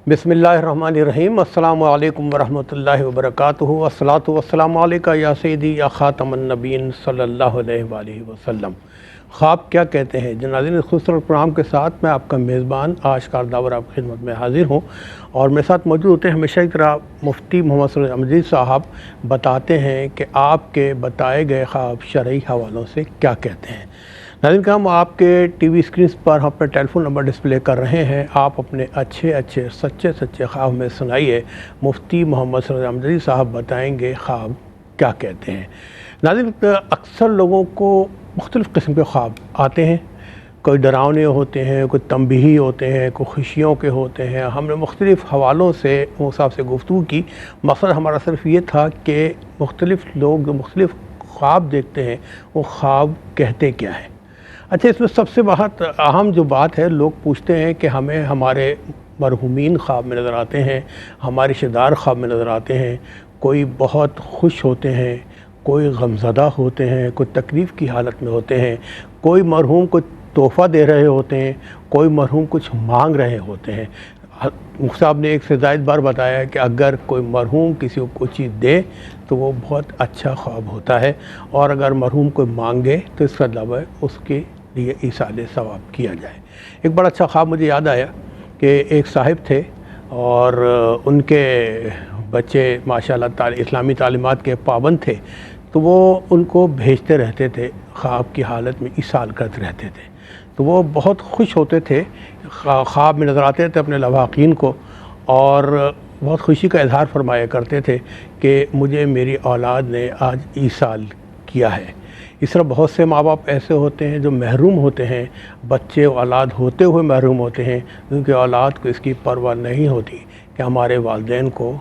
बिस्मिल्लाहिर्रहमानिर्रहीम। अस्सलामु अलैकुम वरहमतुल्लाहि वबरकातुहू। अस्सलातु वस्सलामु अलैका या सय्यदी या ख़ातमन नबीय्यीन सल्लल्लाहु अलैहि वसल्लम। ख्वाब क्या कहते हैं। जनाज़िन, इस खूबसूरत प्रोग्राम के साथ मैं आपका मेज़बान आशकार दावर आपकी खिदमत में हाज़िर हूँ और मेरे साथ मौजूद होते हैं हमेशा की तरह मुफ्ती मोहम्मद सलीम अहमदी साहब। बताते हैं कि आपके बताए गए ख्वाब शरई हवालों से क्या कहते हैं। नाज़रीन, हम आपके टीवी स्क्रीन पर हम अपना टेलीफोन नंबर डिस्प्ले कर रहे हैं। आप अपने अच्छे सच्चे ख्वाब में सुनाइए। मुफ्ती मोहम्मद सलीम अहमदी साहब बताएंगे ख्वाब क्या कहते हैं। नाज़रीन, अक्सर लोगों को मुख्तलिफ़ किस्म के ख्वाब आते हैं। कोई डरावने होते हैं, कोई तंबीही होते हैं, कोई खुशियों के होते हैं। हमने मुख्तलिफ़ हवालों से उस हिसाब से गुफ्तगू की। मकसद हमारा सिर्फ ये था कि मुख्तलिफ़ लोग जो मुख्तलिफ़ ख्वाब देखते हैं वो ख्वाब कहते क्या हैं। अच्छा, इसमें सबसे बहुत अहम जो बात है, लोग पूछते हैं कि हमें हमारे मरहूमीन ख्वाब में नज़र आते हैं, हमारे रिश्तेदार ख्वाब में नज़र आते हैं। कोई बहुत खुश होते हैं, कोई गमज़दा होते हैं, कोई तकलीफ़ की हालत में होते हैं, कोई मरहूम को तोहफ़ा दे रहे होते हैं, कोई मरहूम कुछ मांग रहे होते हैं। मुफ्ती साहब ने एक से ज़ायद बार बताया कि अगर कोई मरहूम किसी को कोई चीज़ दे तो वो बहुत अच्छा ख्वाब होता है, और अगर मरहूम कोई मांगे तो इसका मतलब है उसके लिए ईसाले सवाब किया जाए। एक बड़ा अच्छा ख्वाब मुझे याद आया कि एक साहिब थे और उनके बच्चे माशाल्लाह इस्लामी तालीमात के पाबंद थे, तो वो उनको भेजते रहते थे, ख्वाब की हालत में ईसाल करते रहते थे। तो वो बहुत खुश होते थे, ख्वाब में नज़र आते थे अपने लवाकीन को और बहुत खुशी का इजहार फरमाया करते थे कि मुझे मेरी औलाद ने आज ईसाल किया है। इस तरह बहुत से माँ बाप ऐसे होते हैं जो महरूम होते हैं, बच्चे औलाद होते हुए महरूम होते हैं, क्योंकि औलाद को इसकी परवाह नहीं होती कि हमारे वालिदैन को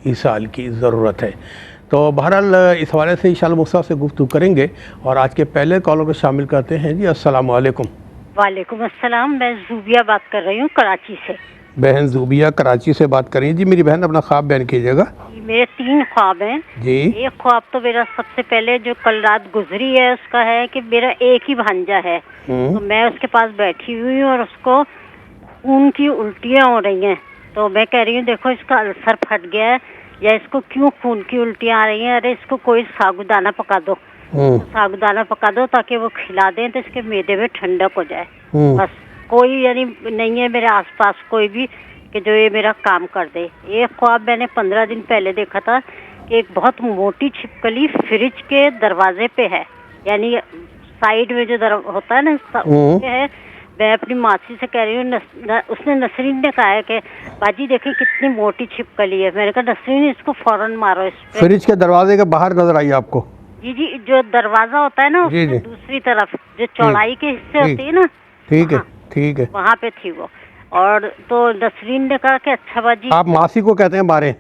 ईसाल की ज़रूरत है। तो बहरहाल इस हवाले से इंशाअल्लाह मुफ्ती से गुफ्तगू करेंगे और आज के पहले कॉलर को शामिल करते हैं। जी, अस्सलाम वालेकुम। वालेकुम अस्सलाम। मैं ज़ूबिया बात कर रही हूँ कराची से। बहन ज़ूबिया कराची से बात करें। जी मेरी बहन, अपना ख्वाब बयान कीजिएगा। मेरे 3 ख्वाब हैं जी। एक ख्वाब तो मेरा सबसे पहले जो कल रात गुजरी है उसका है कि मेरा एक ही भांजा है, तो मैं उसके पास बैठी हुई हूँ और उसको खून की उल्टियाँ हो रही हैं। तो मैं कह रही हूँ देखो इसका अल्सर फट गया है या इसको क्यों खून की उल्टियाँ आ रही हैं, अरे इसको कोई साबूदाना पका दो, तो साबूदाना पका दो ताकि वो खिला दें तो इसके मैदे में ठंडक हो जाए। बस कोई यानी नहीं है मेरे आसपास कोई भी कि जो ये मेरा काम कर दे। एक ख्वाब मैंने 15 दिन पहले देखा था कि एक बहुत मोटी छिपकली फ्रिज के दरवाजे पे है, यानी साइड में जो होता है ना उसपे है। मैं अपनी मासी से कह रही हूँ, उसने नसरीन ने कहा है कि बाजी देखिए कितनी मोटी छिपकली है। मैंने कहा नसरीन इसको फौरन मारो। इस पे फ्रिज के दरवाजे के बाहर नजर आई आपको? जी जी, जो दरवाजा होता है ना उसके दूसरी तरफ जो चौड़ाई के हिस्से होती है ना, ठीक है ठीक है, वहाँ पे थी वो। और तो नसरीन ने कहा कि अच्छा बाजी। आप मासी को कहते हैं मारे?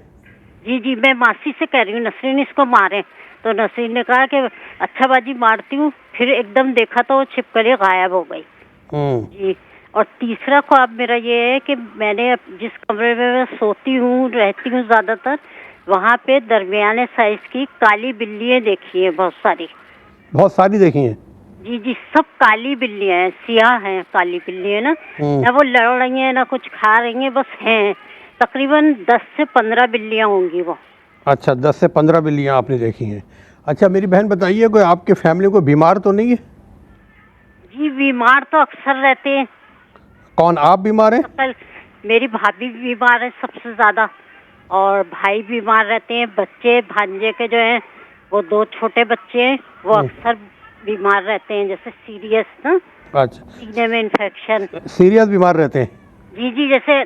जी जी, मैं मासी से कह रही हूँ नसरीन इसको मारे। तो नसरीन ने कहा कि अच्छा बाजी मारती हूँ। फिर एकदम देखा तो वो छिपकली गायब हो गई। जी। और तीसरा ख्वाब मेरा ये है कि मैंने जिस कमरे में मैं सोती हूँ रहती हूँ ज्यादातर, वहाँ पे दरमियाने साइज की काली बिल्लियाँ देखी है, बहुत सारी देखी हैं। जी जी, सब काली बिल्लियाँ हैं, सियाह हैं काली बिल्लियाँ ना वो लड़ रही हैं ना कुछ खा रही हैं, बस हैं। तकरीबन 10 से 15 बिल्लियाँ होंगी वो। अच्छा, 10 से 15 बिल्लियाँ आपने देखी हैं। अच्छा मेरी बहन बताइए, कोई आपके फैमिली को बीमार तो नहीं है? जी बीमार तो अक्सर रहते हैं। कौन, आप बीमार हैं? कल मेरी भाभी बीमार है सबसे ज्यादा, और भाई बीमार रहते हैं। बच्चे भांजे के जो हैं वो 2 छोटे बच्चे हैं, वो अक्सर बीमार रहते हैं, जैसे सीरियस ना। अच्छा, सीने में इन्फेक्शन। सीरियस बीमार रहते हैं? जी जी, जैसे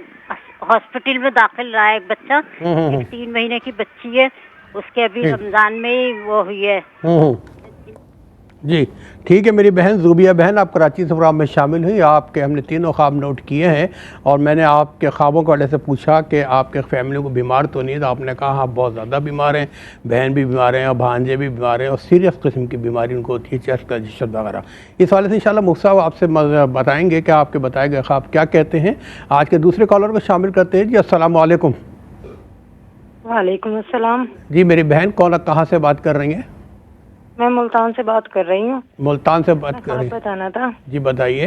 हॉस्पिटल में दाखिल रहा है एक बच्चा, एक 3 महीने की बच्ची है, उसके अभी रमजान में ही वो हुई है। जी ठीक है मेरी बहन ज़ूबिया बहन, आप कराची से प्रोग्राम में शामिल हुई। आपके हमने तीनों ख्वाब नोट किए हैं और मैंने आपके ख्वाबों के वजह से पूछा कि आपके फैमिली को बीमार तो नहीं, तो आपने कहा हाँ बहुत ज़्यादा बीमार हैं, बहन भी बीमार हैं और भांजे भी बीमार हैं और सीरियस किस्म की बीमारी उनको होती है, चेस्ट का जिशत वगैरह। इस वाले से इंशाल्लाह मुफ्ती साहब आपसे बताएँगे कि आपके बताए गए ख्वाब क्या कहते हैं। आज के दूसरे कॉलर को शामिल करते हैं। जी अस्सलाम वालेकुम। वालेकुम अस्सलाम। जी मेरी बहन, कौन कहाँ से बात कर रही हैं? मैं मुल्तान से बात कर रही हूँ। मुल्तान से बात कर रही हैं? बताना था। जी बताइए।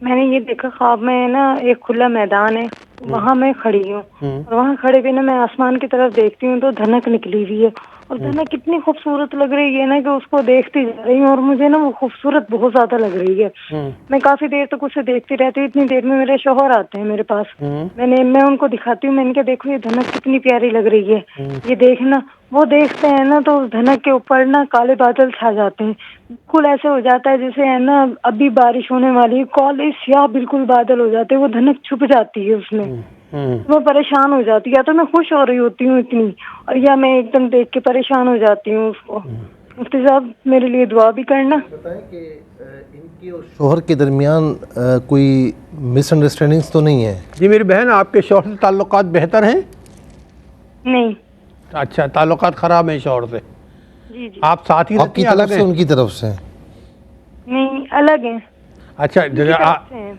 मैंने ये देखा ख्वाब में ना, एक खुला मैदान है, वहाँ मैं खड़ी हूँ और वहाँ खड़े भी ना मैं आसमान की तरफ देखती हूँ तो धनक निकली हुई है और धनक कितनी खूबसूरत लग रही है ना कि उसको देखती जा रही हूँ और मुझे ना वो खूबसूरत बहुत ज्यादा लग रही है। मैं काफी देर तक उसे देखती रहती हूँ। इतनी देर में मेरे शौहर आते हैं मेरे पास। मैं उनको दिखाती हूँ, मैंने कहा देखो ये धनक कितनी प्यारी लग रही है, ये देखना। वो देखते हैं ना तो उस धनक के ऊपर ना काले बादल छा जाते हैं। बिल्कुल ऐसे हो जाता है जैसे है ना अभी बारिश होने वाली है, काले स्याह बिल्कुल बादल हो जाते हैं, वो धनक छुप जाती है उसमें। तो मैं परेशान हो जाती है, या तो मैं खुश हो रही होती हूँ इतनी, और या मैं एकदम देख के परेशान हो जाती हूँ उसको। मुफ्ती साहब मेरे लिए दुआ भी करना। बताएं कि इनकी और शोहर के दरमियान कोई मिसअंडरस्टैंडिंग्स तो नहीं है? जी मेरी बहन, आपके शौहर से ताल्लुकात बेहतर हैं? नहीं। अच्छा, ताल्लुकात ख़राब हैं शौहर से? जी जी। आप साथ ही आपकी रहती हैं, तरफ अलग से हैं? उनकी तरफ से? नहीं, अलग है। अच्छा,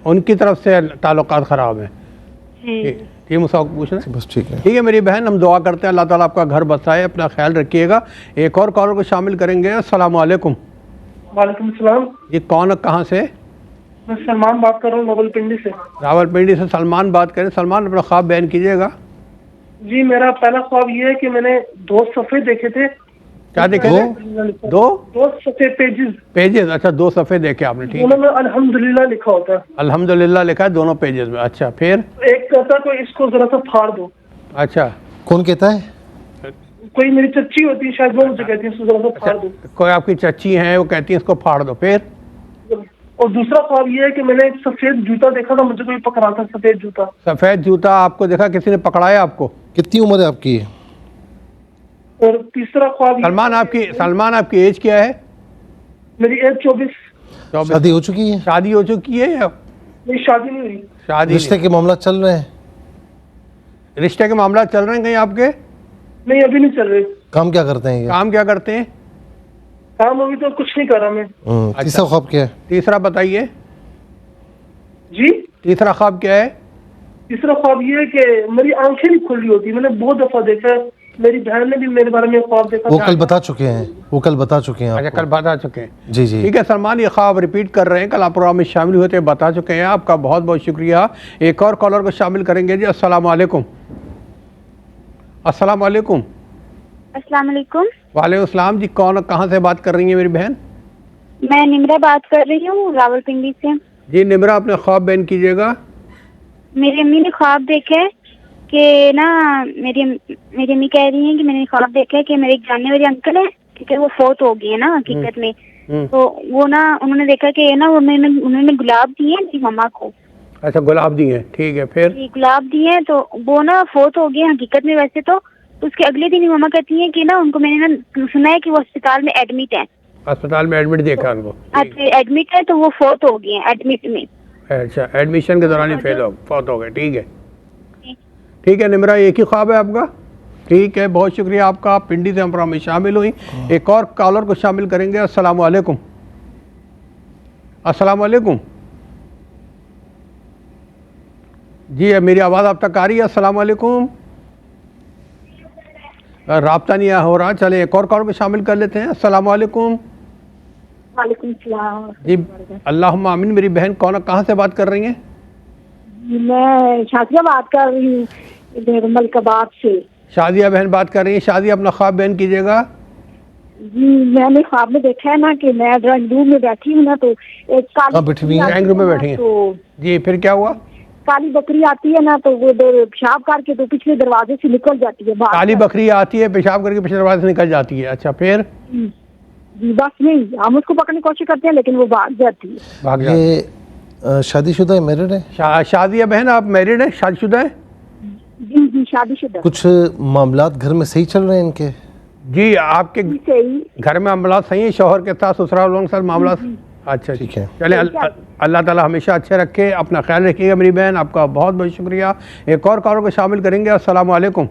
उनकी तरफ से ताल्लुकात ख़राब हैं। जी ये मुझसे पूछना बस ठीक है। ठीक है मेरी बहन, हम दुआ करते हैं अल्लाह ताला आपका घर बसाए, अपना ख्याल रखिएगा। एक और कॉलर को शामिल करेंगे। अस्सलाम वालेकुम। वालेकुम सलाम। ये कौन, कहाँ से? मैं सलमान बात कर रहा हूँ रावलपिंडी से। रावलपिंडी से सलमान बात करें। सलमान, अपना ख्वाब बयान कीजिएगा। जी मेरा पहला ख्वाब ये है कि मैंने 2 सफ़े देखे थे। क्या देखे थे? दो 2 सफ़े पेजेस। पेजेस? अच्छा, 2 सफ़े देखे आपने, ठीक दोनों है। में अल्हम्दुलिल्लाह लिखा होता है। अल्हम्दुलिल्लाह लिखा है दोनों पेजेस में। अच्छा, फिर? एक कहता है कोई इसको जरा सा फाड़ दो। अच्छा, कौन कहता है? कोई मेरी चच्ची होती है शायद, वो मुझे कहती है इसको जरा सा फाड़ दो। कोई आपकी चच्ची हैं, वो कहती हैं इसको फाड़ दो। फिर? और दूसरा ख्वाब ये है कि मैंने एक सफ़ेद जूता देखा था, मुझे कोई पकड़ा था, सफ़ेद जूता। सफ़ेद जूता आपको देखा, किसी ने पकड़ाया आपको? कितनी उम्र है आपकी? और तीसरा ख्वाब सलमान आपकी एज क्या है? मेरी एज 24। 24। शादी हो चुकी है? शादी हो चुकी है या मेरी शादी नहीं हुई। शादी? रिश्ते के मामला चल रहे हैं? रिश्ते के मामला चल रहे हैं कहीं आपके? नहीं, अभी नहीं चल रही। काम क्या करते हैं ये? काम क्या करते हैं? काम अभी तो कुछ नहीं करा मैं। तीसरा ख्वाब क्या है? तीसरा बताइए। जी तीसरा ख्वाब क्या है? तीसरा ख्वाब ये है कि मेरी आंखें नहीं खुल रही होती। मैंने बहुत दफा देखा है, मेरी बहन ने भी मेरे बारे में ख्वाब देखा। वो कल बता चुके हैं, वो कल बता चुके हैं अच्छा, आपको। कल बता चुके हैं। जी जी। ठीक है सलमान, ये ख्वाब रिपीट कर रहे हैं, कल आप प्रोग्राम में शामिल हुए थे, बता चुके हैं। आपका बहुत बहुत शुक्रिया। एक और कॉलर को शामिल करेंगे जी। अस्सलाम वालेकुम। अस्सलाम वालेकुम। अस्सलाम वालेकुम। वालेकुम सलाम जी। कौन, कहाँ से बात कर रही हैं मेरी बहन? मैं निम्रा बात कर रही हूँ रावलपिंडी से। जी निम्रा, अपने ख्वाब बयान कीजिएगा। मेरी अम्मी ने ख्वाब देखा है कि ना, मेरी अम्मी कह रही हैं कि मैंने ख्वाब देखा है कि मेरे एक जानने वाले अंकल है, ठीक है, वो फौत हो गए हैं ना हकीकत में। तो वो ना, उन्होंने देखा कि ना, उन्होंने गुलाब दिए हैं मेरी मम्मा को। अच्छा, गुलाब दिए हैं, ठीक है। फिर? गुलाब दिए हैं तो वो ना फौत हो गए हकीकत में वैसे तो उसके अगले दिन ही मम्मा कहती है कि ना, उनको मैंने ना सुना है कि वो अस्पताल में एडमिट है। अस्पताल में एडमिट देखा उनको? एडमिट है तो वो फौत हो गए हैं एडमिट में। अच्छा, एडमिशन के दौरान ही फौत हो गए, ठीक है। ठीक है निम्रा, एक ही ख्वाब है आपका? ठीक है, बहुत शुक्रिया आपका। आप पिंडी से हम प्रोग्राम में शामिल हुई। एक और कॉलर को शामिल करेंगे। अस्सलाम वालेकुम। अस्सलाम वालेकुम जी, मेरी आवाज़ आप तक आ रही है? अस्सलाम वालेकुम। राब्ता नहीं हो रहा, चले एक और कॉलर को शामिल कर लेते हैं। अस्सलाम वालेकुम। वालेकुम सलाम जी अल्लाहुम्मा आमीन। मेरी बहन कौन, कहाँ से बात कर रही हैं? मैं शादिया बात कर रही हूँ इधर मलकाबाद से। शादिया बहन बात कर रही हैं। शादिया, अपना ख्वाब बयान कीजिएगा। जी मैंने ख्वाब में देखा है ना कि मैं ड्राइंग रूम में बैठी हूँ ना, तो एक काली बैठी हुई हैं? ड्राइंग रूम में बैठी हैं? तो जी फिर क्या हुआ? काली बकरी आती है ना, तो वो पेशाब करके तो पिछले दरवाजे से निकल जाती है बाहर। काली बकरी आती है, पेशाब करके पिछले दरवाजे से निकल जाती है। अच्छा, फिर? जी बस नहीं, हम उसको पकड़ने की कोशिश करते हैं लेकिन वो भाग जाती है। भाग जाती ये शादीशुदा है, मैरिड है? शादिया बहन, आप मैरिड हैं, शादीशुदा है? जी जी शादीशुदा। कुछ मामलात घर में सही चल रहे हैं इनके? जी, आपके सही घर में मामला सही है? शौहर के साथ, ससुराल वालों के साथ मामला? अच्छा ठीक है। चले, अल्लाह ताला हमेशा अच्छे रखे। अपना ख्याल रखिएगा मेरी बहन। आपका बहुत बहुत शुक्रिया। एक और कॉलर को शामिल करेंगे। अस्सलाम वालेकुम।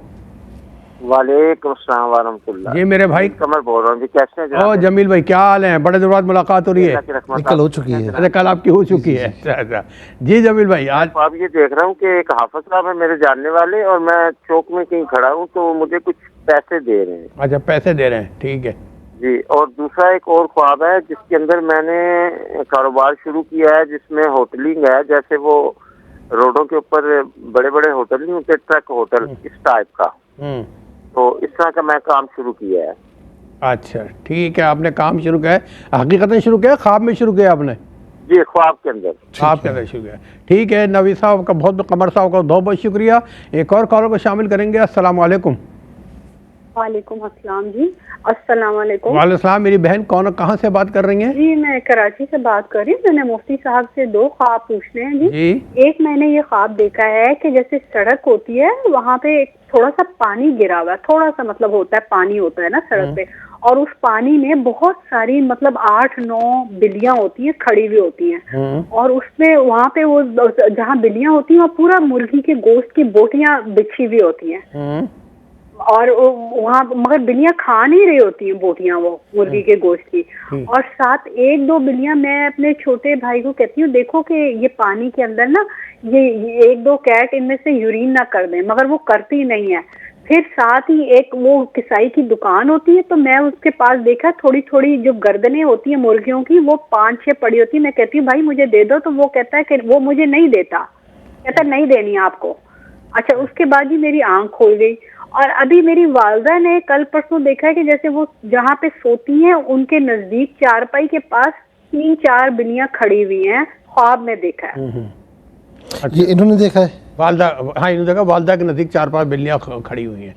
वालेकुम अस्सलाम वारहमतुल्लाह। जी मेरे भाई कमर बोल रहा हूँ जी, कैसे हैं? ओ जमील भाई, क्या हाल है? बड़े दिनों बाद मुलाकात हो रही है। कल हो चुकी है। अच्छा, कल आपकी हो चुकी है। अच्छा जी जमील भाई, आज आप ये देख रहा हूँ कि एक हाफिज साहब है मेरे जानने वाले, और मैं चौक में कहीं खड़ा हूँ तो मुझे कुछ पैसे दे रहे हैं। अच्छा, पैसे दे रहे हैं, ठीक है। जी, और दूसरा एक और ख्वाब है जिसके अंदर मैंने कारोबार शुरू किया है, जिसमें होटलिंग है। जैसे वो रोडों के ऊपर बड़े बड़े होटल नहीं होते, ट्रक होटल, इस टाइप का। तो इस तरह का मैं काम शुरू किया है। अच्छा ठीक है, आपने काम शुरू किया है, हकीकतन शुरू किया, ख्वाब में शुरू किया आपने? जी, ख्वाब के अंदर। ख्वाब के अंदर शुरू किया। ठीक है नवी साहब का बहुत, कमर साहब का बहुत बहुत शुक्रिया। एक और कॉलर को शामिल करेंगे। अस्सलाम वालेकुम। वालेकुम अस्सलाम जी। अस्सलाम वालेकुम। वालेकुम सलाम। मेरी बहन कौन, कहाँ से बात कर रही हैं? जी मैं कराची से बात कर रही हूँ। मैंने मुफ्ती साहब से 2 ख्वाब पूछने हैं जी। एक मैंने ये ख्वाब देखा है कि जैसे सड़क होती है, वहाँ पे थोड़ा सा पानी गिरा हुआ है, थोड़ा सा मतलब होता है, पानी होता है ना सड़क पे, और उस पानी में बहुत सारी मतलब 8-9 बिल्लियां होती हैं, खड़ी हुई होती हैं, और उसमें वहाँ पे वो जहाँ बिल्लियां होती हैं वहाँ पूरा मुर्गी के गोश्त की बोटियां बिछी हुई होती हैं, और वहाँ मगर बिल्लियां खा नहीं रही होती हैं बोटियां, वो मुर्गी के गोश्त की। और साथ 1-2 बिल्लियां, मैं अपने छोटे भाई को कहती हूँ देखो कि ये पानी के अंदर ना ये 1-2 कैट इनमें से यूरिन ना कर दें, मगर वो करती नहीं है। फिर साथ ही एक वो किसाई की दुकान होती है, तो मैं उसके पास देखा थोड़ी थोड़ी जो गर्दनें होती हैं मुर्गियों की, वो 5-6 पड़ी होती है। मैं कहती हूँ भाई मुझे दे दो, तो वो कहता है कि वो मुझे नहीं देता, कहता नहीं देनी आपको। अच्छा, उसके बाद ही मेरी आंख खोल गई। और अभी मेरी वालदा ने कल परसों देखा है कि जैसे वो जहाँ पे सोती हैं उनके नजदीक चारपाई के पास 3-4 बिल्लियां खड़ी हुई हैं, ख्वाब में देखा है। अच्छा। ये इन्होंने देखा है? वालदा, हाँ इन्होंने देखा, वालदा के नजदीक 4-5 बिल्लियां खड़ी हुई हैं।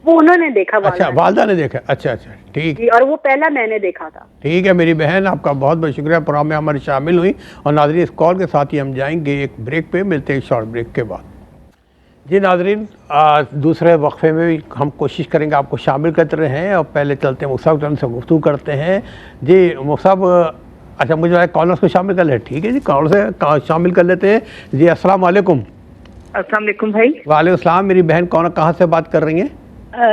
वो उन्होंने देखा। अच्छा, वालदा ने देखा। अच्छा अच्छा ठीक। और वो पहला मैंने देखा था। ठीक है मेरी बहन, आपका बहुत बहुत शुक्रिया, प्रोग्राम में हमारी शामिल हुई। और नाज़रीन, इस कॉल के साथ ही हम जाएंगे एक ब्रेक पे, मिलते हैं शॉर्ट ब्रेक के बाद। जी नाज़रीन, दूसरे वक्फे में भी हम कोशिश करेंगे आपको शामिल करते रहें, और पहले चलते हैं मुसाब से गुफ्तगू करते हैं। जी मुसाब, अच्छा मुझे कॉलर्स को शामिल कर ले। ठीक है जी, कॉल से शामिल कर लेते हैं। जी अस्सलाम वालेकुम। अस्सलाम वालेकुम भाई। वालेकुम सलाम। मेरी बहन कौन, कहाँ से बात कर रही हैं?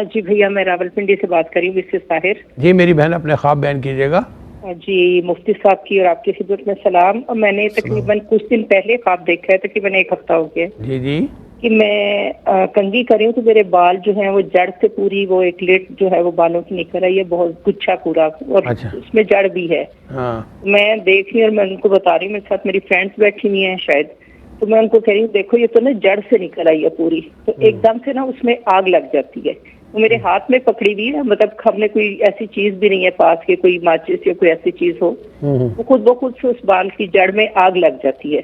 जी भैया, मैं रावलपिंडी से बात कर रही हूँ, मिसेस ताहिर। जी मेरी बहन, अपने ख्वाब बयान कीजिएगा। जी, मुफ्ती साहब की और आपकी खिदमत में सलाम। और मैंने तकरीबन कुछ दिन पहले ख्वाब देखा है, तकरीबन 1 हफ्ता हो गया जी जी, कि मैं कंघी कर रही हूँ, तो मेरे बाल जो हैं वो जड़ से पूरी वो एक लेट जो है वो बालों की निकल आई है, बहुत गुच्छा पूरा, और अच्छा। उसमें जड़ भी है। मैं देख रही हूँ और मैं उनको बता रही हूँ, मेरे साथ मेरी फ्रेंड्स बैठी हुई हैं शायद, तो मैं उनको कह रही हूँ देखो ये तो ना जड़ से निकल आई है पूरी। तो एकदम से ना उसमें आग लग जाती है। वो मेरे हाथ में पकड़ी हुई है, मतलब हमने कोई ऐसी चीज भी नहीं है पास के, कोई माचिस या कोई ऐसी चीज हो, वो खुद से उस बाल की जड़ में आग लग जाती है।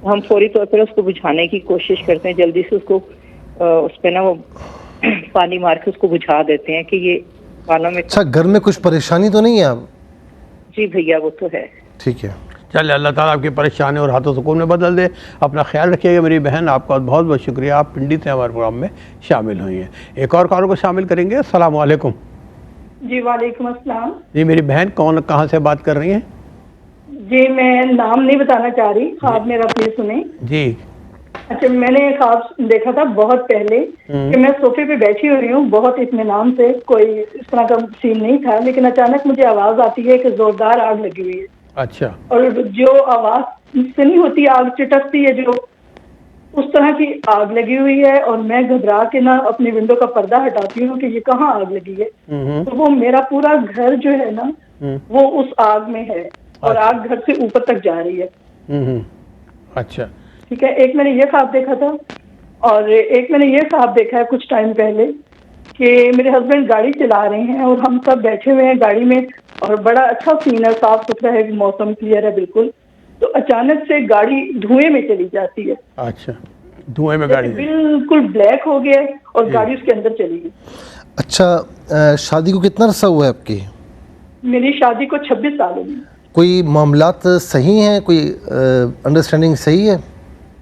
हम फौरी तौर पर उसको बुझाने की कोशिश करते हैं, जल्दी से उसको उस पे ना वो पानी मार के उसको बुझा देते हैं कि ये बालों में। अच्छा, घर में कुछ परेशानी तो नहीं है आप? जी भैया, वो तो है। ठीक है, चलिए अल्लाह ताला आपकी परेशानी और हाथों सुकून में बदल दे। अपना ख्याल रखिएगा मेरी बहन, आपका बहुत बहुत शुक्रिया, आप पिंडी से हमारे प्रोग्राम में शामिल हुई हैं। एक और कॉलर को शामिल करेंगे। अस्सलाम वालेकुम। जी वालेकुम अस्सलाम। जी मेरी बहन कौन, कहाँ से बात कर रही हैं? जी मैं नाम नहीं बताना चाह रही, ख्वाब मेरा प्लीज सुने। जी। अच्छा, मैंने ख्वाब देखा था बहुत पहले कि मैं सोफे पे बैठी हुई हूँ बहुत इत्मीनान से, कोई इस तरह का सीन नहीं था, लेकिन अचानक मुझे आवाज आती है कि जोरदार आग लगी हुई है। अच्छा। और जो आवाज से नहीं होती, आग चिटकती है जो, उस तरह की आग लगी हुई है। और मैं घबरा के ना अपनी विंडो का पर्दा हटाती हूँ कि ये कहाँ आग लगी है। तो वो मेरा पूरा घर जो है ना वो उस आग में है, और आग घर से ऊपर तक जा रही है। अच्छा ठीक है। एक मैंने ये ख्वाब देखा था, और एक मैंने ये ख्वाब देखा है कुछ टाइम पहले कि मेरे हस्बैंड गाड़ी चला रहे हैं और हम सब बैठे हुए हैं गाड़ी में, और बड़ा अच्छा सीन है, साफ सुथरा है, मौसम क्लियर है बिल्कुल। तो अचानक से गाड़ी धुएं में चली जाती है। अच्छा, धुएं में गाड़ी बिल्कुल ब्लैक हो गया और गाड़ी उसके अंदर चली गई। अच्छा, शादी को कितना अरसा हुआ है आपकी? मेरी शादी को 26 साल हो गए। कोई मामलात सही हैं, कोई अंडरस्टैंडिंग सही है?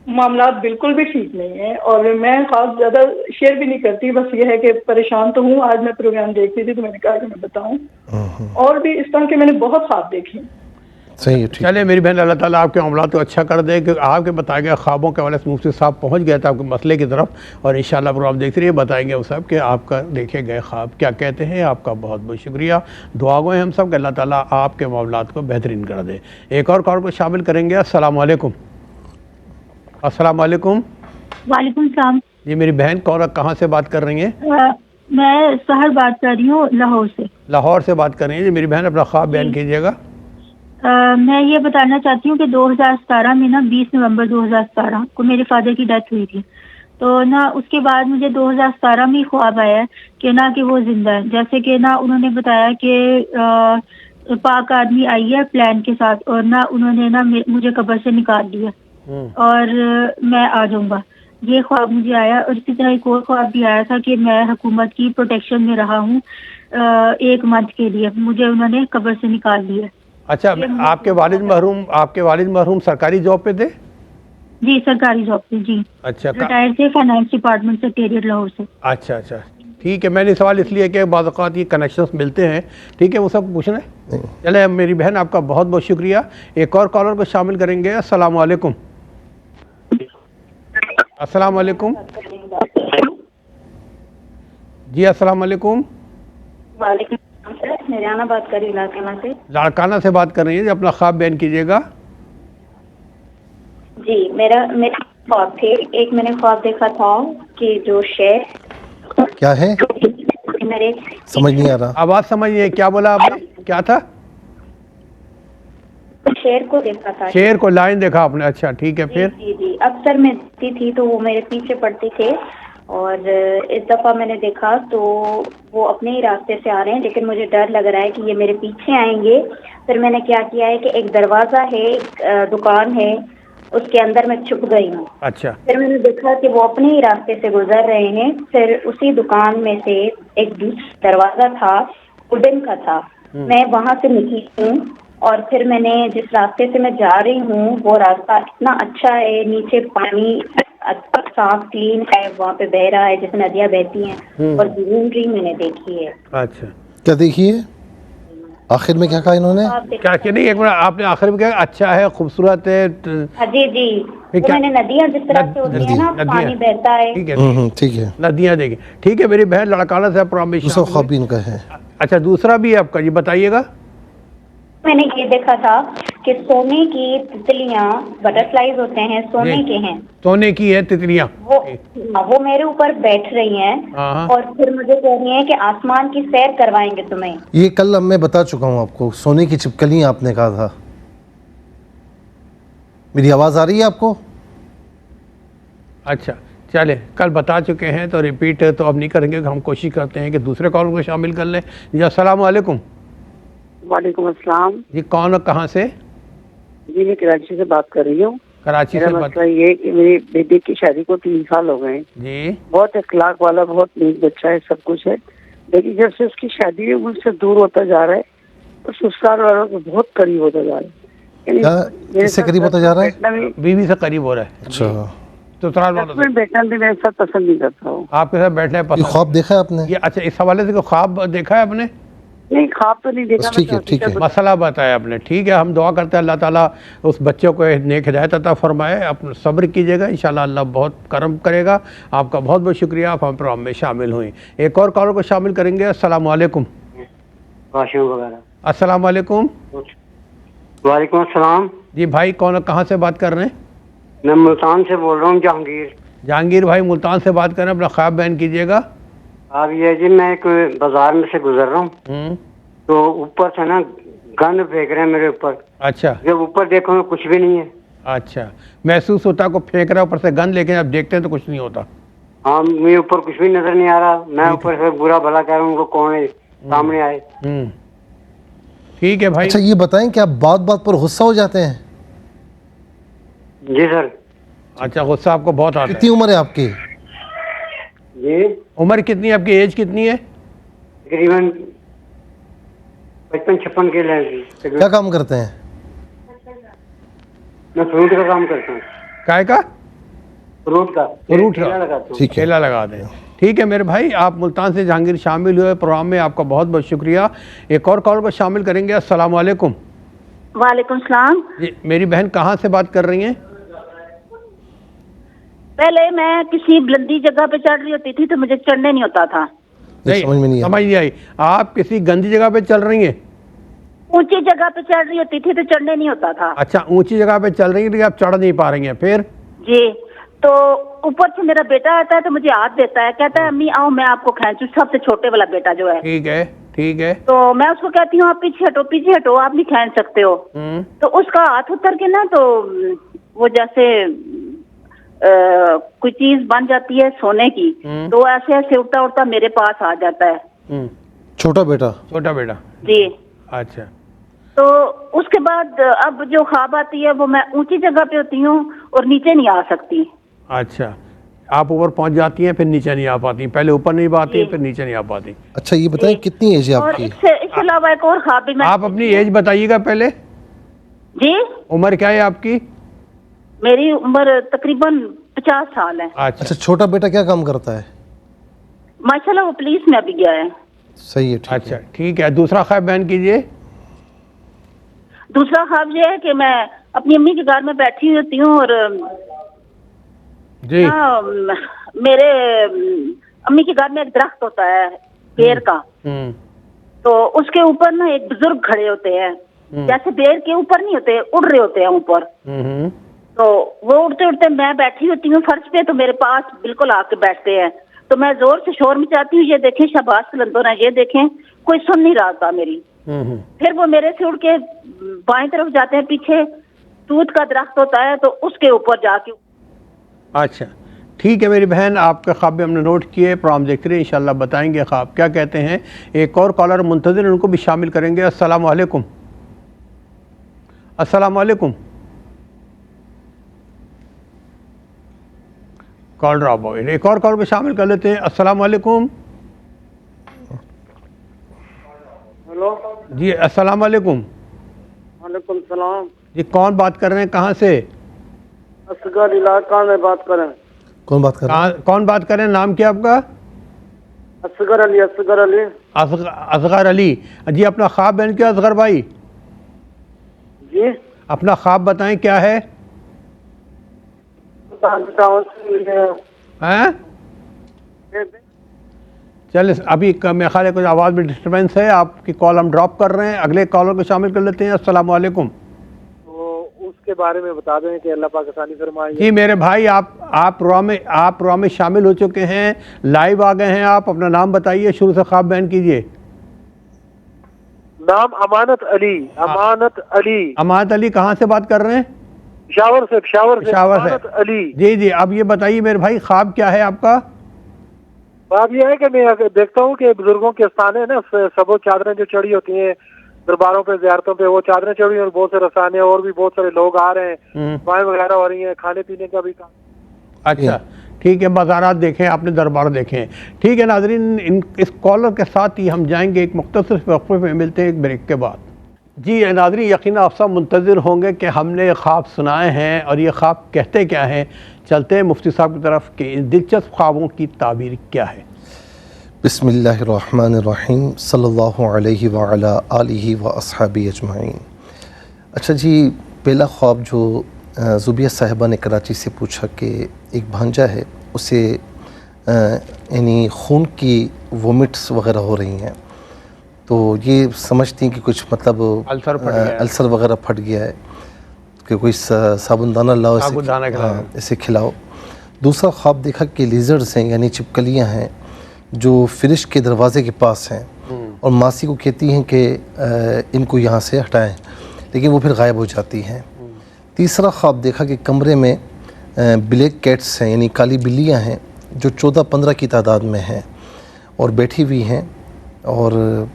मामलात बिल्कुल भी ठीक नहीं है, और मैं खास ज्यादा शेयर भी नहीं करती, बस ये है कि परेशान तो हूँ। आज मैं प्रोग्राम देखती थी तो मैंने कहा कि मैं बताऊं, और भी इस तरह के मैंने बहुत ख्वाब देखे। सही है, ठीक। चलिए मेरी बहन, अल्लाह ताला आपके मामलात को अच्छा कर दे कि आपके बताए गए ख्वाबों के वाले से मुफ्ती साहब पहुँच गए थे आपके मसले की तरफ, और इंशाअल्लाह प्रोग्राम देखते रहिए, बताएंगे वो सब कि आपका देखे गए ख्वाब क्या कहते हैं। आपका बहुत बहुत शुक्रिया, दुआ गो हैं हम सब कि अल्लाह ताला आपके मामलात को बेहतरीन कर दे। एक और कॉल को शामिल करेंगे। अस्सलाम वालेकुम। अस्सलाम वालेकुम। वालेकुम सलाम। जी मेरी बहन कौन, कहाँ से बात कर रही हैं? मैं सहर बात कर रही हूँ, लाहौर से। लाहौर से बात कर रही हैं जी मेरी बहन, अपना ख्वाब बयान कीजिएगा। मैं ये बताना चाहती हूँ कि 2017 में ना 20 नवंबर 2017 को मेरे फादर की डेथ हुई थी। तो ना उसके बाद मुझे 2017 में ही ख्वाब आया कि ना कि वो जिंदा है। जैसे कि ना उन्होंने बताया कि पाक आदमी आई है प्लान के साथ और ना उन्होंने ना मुझे कब्र से निकाल दिया और मैं आ जाऊंगा। ये ख्वाब मुझे आया। और इसी तरह एक और ख्वाब भी आया था कि मैं हुकूमत की प्रोटेक्शन में रहा हूँ 1 मंथ के लिए, मुझे उन्होंने कब्र से निकाल दिया। अच्छा, आपके वालिद मरहूम सरकारी जॉब पे थे? जी सरकारी जॉब पे जी। अच्छा, रिटायर थे फाइनेंस डिपार्टमेंट सेक्रेटरिएट लाहौर से। अच्छा अच्छा, ठीक है। मैंने सवाल इसलिए कि बाज़ औक़ात ये कनेक्शंस मिलते हैं, ठीक है, वो सब पूछना है। चले मेरी बहन, आपका बहुत बहुत शुक्रिया। एक और कॉलर को शामिल करेंगे। अस्सलाम वालेकुम। अस्सलाम वालेकुम जी। अस्सलाम वालेकुम। वालेकुम सर, मेरियाना बात कर रही हूँ लाड़काना से। लाड़काना से बात कर रही हैं जी, अपना ख्वाब बयान कीजिएगा। जी मेरा ख्वाब थे, एक मैंने ख्वाब देखा था कि जो शेर क्या है मेरे समझ नहीं आ रहा, आवाज समझिए, क्या बोला आपने, क्या था? शेर को देखा था। शेर को लाइन देखा आपने, अच्छा ठीक है। फिर जी जी, अक्सर मैं देखती थी तो वो मेरे पीछे पड़ते थे और इस दफा मैंने देखा तो वो अपने ही रास्ते से आ रहे हैं, लेकिन मुझे डर लग रहा है कि ये मेरे पीछे आएंगे। फिर मैंने क्या किया है कि एक दरवाजा है, एक दुकान है, उसके अंदर मैं छुप गई हूँ। अच्छा। फिर मैंने देखा कि वो अपने ही रास्ते से गुजर रहे हैं। फिर उसी दुकान में से एक दूसरा दरवाजा था, वुडन का था, मैं वहां से निकली हूँ और फिर मैंने जिस रास्ते से मैं जा रही हूँ वो रास्ता इतना अच्छा है, नीचे पानी अच्छा साफ क्लीन है, वहाँ पे बह रहा है जैसे नदियाँ बहती हैं और ग्रीनरी मैंने देखी है। अच्छा, क्या देखी है? आखिर में क्या कहा इन्होंने? क्या कि नहीं, एक मिनट, आपने आखिर में क्या अच्छा है, खूबसूरत है? जी जी, वो मैंने नदियाँ जिस तरह से होती है ना, पानी बहता है। ठीक है, नदियाँ देखी। ठीक है मेरी बहन, लड़काना से प्रोग्राम में दूसरा ख्वाब भी इनका है। अच्छा, दूसरा भी है आपका, जी बताइएगा। मैंने ये देखा था कि सोने की तितलियां, बटरफ्लाईज होते हैं, सोने के हैं, सोने की है तितलियां, वो मेरे ऊपर बैठ रही हैं और फिर मुझे कह रही हैं कि आसमान की सैर करवाएंगे तुम्हें। ये कल मैं बता चुका हूँ आपको, सोने की छिपकलियां आपने कहा था। मेरी आवाज आ रही है आपको? अच्छा चले, कल बता चुके हैं तो रिपीट तो अब नहीं करेंगे। हम कोशिश करते हैं कि दूसरे कॉल को शामिल कर लें। जी अस्सलाम वालेकुम। वालेकुम अस्सलाम जी, कौन और कहाँ से? जी मैं कराची से बात कर रही हूँ। कराची से बात। मसला ये कि मेरी बेटी की शादी को 3 साल हो गए जी। बहुत अखलाक वाला, बहुत नीक बच्चा है, सब कुछ है, लेकिन जब से उसकी शादी है मुझसे दूर होता जा रहा है और ससुराल वालों के बहुत करीब होता जा रहा है। किससे करीब होता जा रहा है? बीवी से करीब हो रहा है। अच्छा, ससुराल वालों से। बैठना भी मेरे साथ पसंद नहीं करता हूँ। आपके साथ बैठना पसंद? ख्वाब देखा है आपने? ये अच्छा, इस हवाले से ख्वाब देखा है आपने? नहीं, ख्वाब तो नहीं देखा। ठीक है, ठीक है, मसला बताया आपने, ठीक है। हम दुआ करते हैं अल्लाह ताला उस बच्चे को नेक हिदायत अता फरमाए। आप सब्र कीजिएगा, इंशाल्लाह अल्लाह बहुत करम करेगा। आपका बहुत बहुत शुक्रिया, आप हम प्रोग्राम में शामिल हुई। एक और कॉलर को शामिल करेंगे। अस्सलाम वालेकुम। अस्सलाम वालेकुम। वालेकुम अस्सलाम। जी भाई, कौन कहाँ से बात कर रहे हैं? मैं मुल्तान से बोल रहा हूँ, जहांगीर। जहांगीर भाई, मुल्तान से बात कर रहे हैं, अपना ख्वाब बयान कीजिएगा। अब ये जी, मैं एक बाजार में से गुजर रहा हूँ तो ऊपर से ना गन फेंक रहे हैं मेरे ऊपर। अच्छा। जब ऊपर देखो तो कुछ भी नहीं है। अच्छा, महसूस होता को फेंक रहा ऊपर से गन, लेकिन अब देखते हैं तो कुछ नहीं होता। हाँ, मेरे ऊपर कुछ भी नजर नहीं आ रहा। मैं ऊपर से बुरा भला कह रहा हूँ, उनको कौन है सामने आए। ठीक है भाई। अच्छा ये बताएं कि आप बात बात पर गुस्सा हो जाते हैं? जी सर। अच्छा, गुस्सा आपको बहुत आता है? कितनी उम्र है आपकी? जी उम्र कितनी है आपकी? एज कितनी है? तकरीबन 55-56 के लिए। क्या काम करते हैं? मैं फ्रूट का काम करता हूँ। काय का? फ्रूट का। ठीक, ठेला लगा दें। ठीक है मेरे भाई, आप मुल्तान से जहांगीर शामिल हुए प्रोग्राम में, आपका बहुत बहुत शुक्रिया। एक और कॉल को शामिल करेंगे। अस्सलाम वालेकुम। वालेकुम सलाम। जी मेरी बहन, कहाँ से बात कर रही हैं? पहले मैं किसी बुलंदी जगह पे चढ़ रही होती थी तो मुझे चढ़ने नहीं होता था। नहीं, समझ नहीं आई। आप किसी गंदी जगह पे चल रही हैं? ऊंची जगह पे चढ़ रही होती थी तो चढ़ने नहीं होता था। अच्छा, ऊंची जगह पे चल रही है लेकिन आप चढ़ नहीं पा रही हैं, फिर? जी, तो ऊपर से मेरा बेटा आता है तो मुझे हाथ देता है, कहता है अम्मी आओ मैं आपको खींचूं, सबसे छोटे वाला बेटा जो है। ठीक है, ठीक है। तो मैं उसको कहती हूँ आप पीछे हटो, आप नहीं खींच सकते हो। तो उसका हाथ उतर के ना, तो वो जैसे कोई चीज बन जाती है सोने की, तो ऐसे ऐसे उड़ता उड़ता मेरे पास आ जाता है। छोटा बेटा जी। अच्छा। तो उसके बाद अब जो ख्वाब आती है वो मैं ऊंची जगह पे होती हूँ और नीचे नहीं आ सकती। अच्छा, आप ऊपर पहुंच जाती हैं फिर नीचे नहीं आ पाती, पहले ऊपर नहीं आती हैं फिर नीचे नहीं आ पाती। अच्छा, ये बताएं कितनी एज है और आपकी? इससे अलावा एक और ख्वाब भी मैं। आप अपनी एज बताइएगा पहले। जी, उम्र क्या है आपकी? मेरी उम्र तकरीबन 50 साल है। अच्छा, छोटा बेटा क्या काम करता है? माशाल्लाह वो पुलिस में अभी गया है। सही है, अच्छा ठीक है। दूसरा ख्वाब बयान कीजिए। दूसरा ख्वाब ये है कि मैं अपनी अम्मी के घर में बैठी होती हूँ और जी। मेरे अम्मी के घर में एक दरख्त होता है पेड़ का, तो उसके ऊपर ना एक बुजुर्ग खड़े होते हैं, जैसे पेड़ के ऊपर नहीं होते, उड़ रहे होते हैं ऊपर। तो वो उड़ते उड़ते मैं बैठी होती हूँ फर्श पे, तो मेरे पास बिल्कुल आके बैठते हैं। तो मैं जोर से शोर मचाती हूँ, ये देखें शहबाज कलंदर है, ये देखें, कोई सुन नहीं रहा था मेरी। फिर वो मेरे से उड़ के बाएं तरफ जाते हैं, पीछे तूत का दरख्त होता है, तो उसके ऊपर जाके। अच्छा ठीक है मेरी बहन, आपके ख्वाब भी हमने नोट किए, प्रोग्राम देखते रहिए, इंशाल्लाह बताएंगे ख्वाब क्या कहते हैं। एक और कॉलर मुंतज़िर, उनको भी शामिल करेंगे। अस्सलाम वालेकुम। अस्सलाम वालेकुम। कॉल ड्रॉप हो गई, एक और कॉल को शामिल कर लेते हैं। अस्सलाम वालेकुम। हेलो जी, अस्सलाम वालेकुम। वालेकुम सलाम जी, कौन बात कर रहे हैं, कहाँ से? असगर इलाका में बात करें। कौन बात कर रहे हैं? कौन बात कर रहे हैं, नाम क्या आपका? असगर अली। असगर अली जी। अपना ख्वाब बयान किया असगर भाई जी। अपना ख्वाब बताएं क्या है? हैं? चलिए, अभी मेरे ख्याल है कुछ आवाज़ में डिस्टर्बेंस है, आपकी कॉल हम ड्रॉप कर रहे हैं, अगले कॉलर को शामिल कर लेते हैं। अस्सलाम वालेकुम। तो उसके बारे में बता दें कि अल्लाह पाक आसानी फरमाए। जी मेरे भाई, आप प्रोग्राम में शामिल हो चुके हैं, लाइव आ गए हैं आप, अपना नाम बताइए, शुरू से ख्वाब बयान कीजिए। नाम अमानत अली। अमानत अली कहाँ से बात कर रहे हैं? पेशावर से। अमानत अली जी। अब ये बताइए मेरे भाई, ख्वाब क्या है आपका? बात यह है कि मैं देखता हूँ कि बुजुर्गों के स्थान है ना, सब वो चादरें जो चढ़ी होती हैं दरबारों पे, ज़ियारतों पे, वो चादरें चढ़ी और बहुत से रसाने और भी बहुत सारे लोग आ रहे हैं, दुआएं वगैरह हो रही हैं, खाने पीने का भी काम। अच्छा ठीक है, बाजारात देखें आपने, दरबार देखें। ठीक है नाजरीन, इस कॉलर के साथ ही हम जाएंगे एक मुख्तसर वक्फे में, मिलते हैं एक ब्रेक के बाद। जी नाजरीन, यकीन आप सब मुंतज़िर होंगे कि हमने ख्वाब सुनाए हैं और ये ख्वाब कहते क्या हैं। चलते हैं मुफ्ती साहब की तरफ कि इन दिलचस्प ख्वाबों की ताबीर क्या है। बिस्मिल्लाहिर्रहमानिर्रहीम, सल्लल्लाहु अलैहि व अला आलिहि व अस्हाबी अजमाइन। अच्छा जी, पहला ख्वाब जो ज़ुबिया साहिबा ने कराची से पूछा कि एक भांजा है, उसे यानी खून की वोमिट्स वगैरह हो रही हैं, तो ये समझती हैं कि कुछ मतलब अल्सर वगैरह फट गया है, कि कोई साबुनदाना लाओ, इसे खिलाओ। दूसरा ख्वाब देखा कि लिजर्ड्स हैं, यानी छिपकलियाँ हैं, जो फ्रिज के दरवाजे के पास हैं, और मासी को कहती हैं कि इनको यहाँ से हटाएं, लेकिन वो फिर गायब हो जाती हैं। तीसरा ख्वाब देखा कि कमरे में ब्लैक कैट्स हैं, यानी काली बिल्लियाँ हैं, जो 14-15 की तादाद में हैं और बैठी हुई हैं, और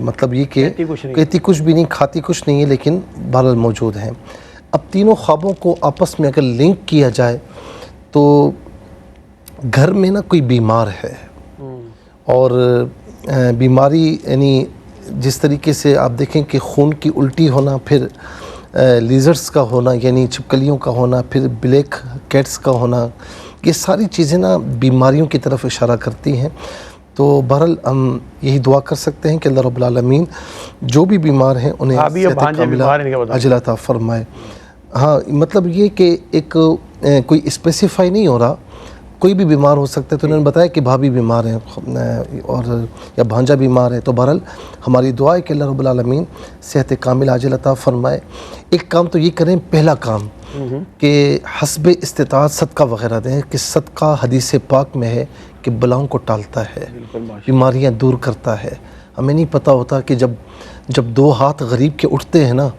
मतलब ये कि कहती कुछ भी नहीं, खाती कुछ नहीं है, लेकिन बहरहाल मौजूद हैं। अब तीनों ख्वाबों को आपस में अगर लिंक किया जाए तो घर में ना कोई बीमार है, और बीमारी यानी जिस तरीके से आप देखें कि खून की उल्टी होना, फिर लिजर्ड्स का होना यानी छिपकलियों का होना, फिर ब्लैक कैट्स का होना, ये सारी चीज़ें ना बीमारियों की तरफ इशारा करती हैं। तो बहरहाल हम यही दुआ कर सकते हैं कि अल्लाह रब्बुल आलमीन जो भी बीमार हैं उन्हें अजल अता फरमाए। हाँ, मतलब ये कि एक कोई स्पेसिफाई नहीं हो रहा, कोई भी बीमार हो सकता है। तो उन्होंने बताया कि भाभी बीमार हैं और या भांजा बीमार है, तो बहरहाल हमारी दुआ है कि अल्लाह रब्बुल आलमीन सेहत कामिल आजिल अता फरमाए। एक काम तो ये करें, पहला काम कि हस्ब इस्तिताअत सदका वगैरह दें, कि सदका हदीस पाक में है कि बलाओं को टालता है, बीमारियां दूर करता है। हमें नहीं पता होता कि जब दो हाथ गरीब के उठते हैं ना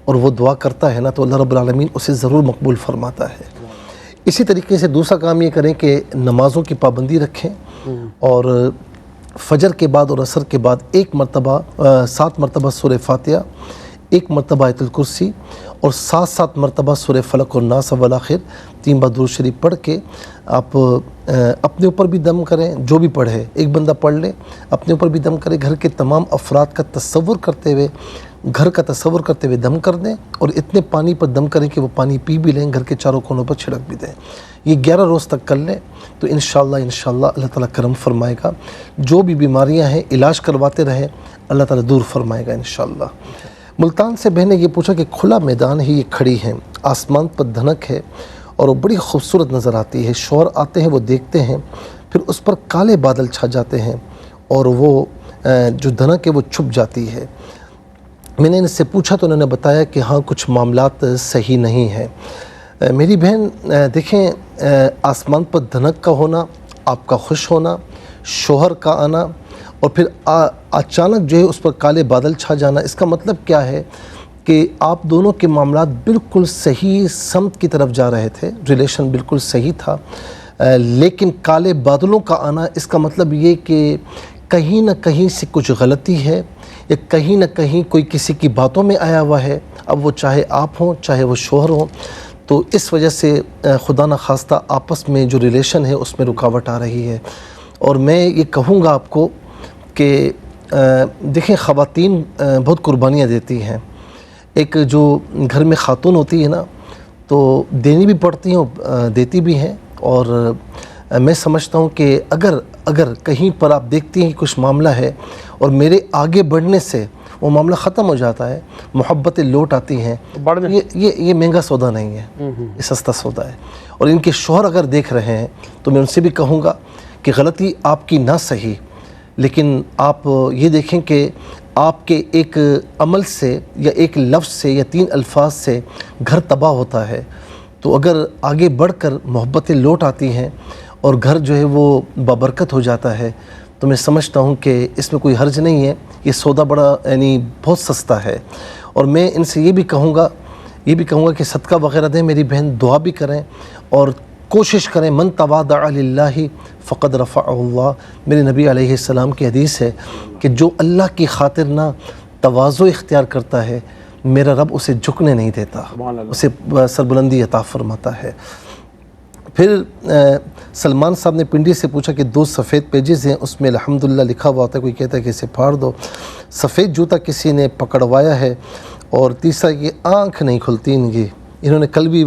और वो दुआ करता है ना तो अल्लाह रब्बुल आलमीन उसे ज़रूर मकबूल फरमाता है। इसी तरीके से दूसरा काम ये करें कि नमाज़ों की पाबंदी रखें और फजर के बाद और असर के बाद 7 मरतबा सूरह फातिहा, 1 मरतबा आयतुल कुर्सी और 7 मरतबा सूरह फलक और नास वल आखिर 3 बार दुरूद शरीफ पढ़ के आप अपने ऊपर भी दम करें। जो भी पढ़े एक बंदा पढ़ ले, अपने ऊपर भी दम करे, घर के तमाम अफराद का तसव्वुर करते हुए दम कर दें और इतने पानी पर दम करें कि वो पानी पी भी लें, घर के चारों कोनों पर छिड़क भी दें। ये 11 रोज़ तक कर लें तो इंशाअल्लाह अल्लाह ताला करम फरमाएगा। जो भी बीमारियां हैं इलाज करवाते रहें, अल्लाह ताला दूर फरमाएगा इंशाअल्लाह। मुल्तान से बहन ने ये पूछा कि खुला मैदान ही ये खड़ी हैं, आसमान पर धनक है और वो बड़ी खूबसूरत नज़र आती है। शौहर आते हैं, वो देखते हैं, फिर उस पर काले बादल छा जाते हैं और वो जो धनक है वो छुप जाती है। मैंने इनसे पूछा तो उन्होंने बताया कि हाँ कुछ मामलात सही नहीं है। मेरी बहन देखें, आसमान पर धनक का होना, आपका खुश होना, शौहर का आना और फिर अचानक जो है उस पर काले बादल छा जाना, इसका मतलब क्या है कि आप दोनों के मामलात बिल्कुल सही समत की तरफ जा रहे थे, रिलेशन बिल्कुल सही था, लेकिन काले बादलों का आना इसका मतलब ये कि कहीं ना कहीं से कुछ गलती है या कहीं ना कहीं कोई किसी की बातों में आया हुआ है। अब वो चाहे आप हों चाहे वो शौहर हों, तो इस वजह से खुदा न खास्ता आपस में जो रिलेशन है उसमें रुकावट आ रही है। और मैं ये कहूँगा आपको कि देखें, ख़वातीन बहुत कुर्बानियाँ देती हैं। एक जो घर में खातून होती है ना, तो देनी भी पड़ती हैं, देती भी हैं। और मैं समझता हूँ कि अगर कहीं पर आप देखती हैं कि कुछ मामला है और मेरे आगे बढ़ने से वो मामला ख़त्म हो जाता है, मोहब्बतें लौट आती हैं, ये महंगा सौदा नहीं है, ये सस्ता सौदा है। और इनके शौहर अगर देख रहे हैं तो मैं उनसे भी कहूँगा कि गलती आपकी ना सही, लेकिन आप ये देखें कि आपके एक अमल से या एक लफ्ज़ से या 3 अल्फाज से घर तबाह होता है। तो अगर आगे बढ़कर मोहब्बतें लौट आती हैं और घर जो है वो बाबरकत हो जाता है, तो मैं समझता हूँ कि इसमें कोई हर्ज नहीं है, ये सौदा बड़ा यानी बहुत सस्ता है। और मैं इनसे ये भी कहूँगा कि सदका वग़ैरह दें मेरी बहन, दुआ भी करें और कोशिश करें। मन तवादा लिल्लाहि फ़क़द रफ़अहुल्लाह, मेरे नबी अलैहिस्सलाम की हदीस है कि जो अल्लाह की खातिर ना तवाज़ु इख्तियार करता है, मेरा रब उसे झुकने नहीं देता, उसे सरबुलंदी अता फरमाता है। फिर सलमान साहब ने पिंडी से पूछा कि 2 सफ़ेद पेजेस हैं, उसमें अल्हम्दुलिल्लाह लिखा हुआ होता है, कोई कहता है कि इसे फाड़ दो। सफ़ेद जूता किसी ने पकड़वाया है और तीसरा ये आँख नहीं खुलती इनकी। इन्होंने कल भी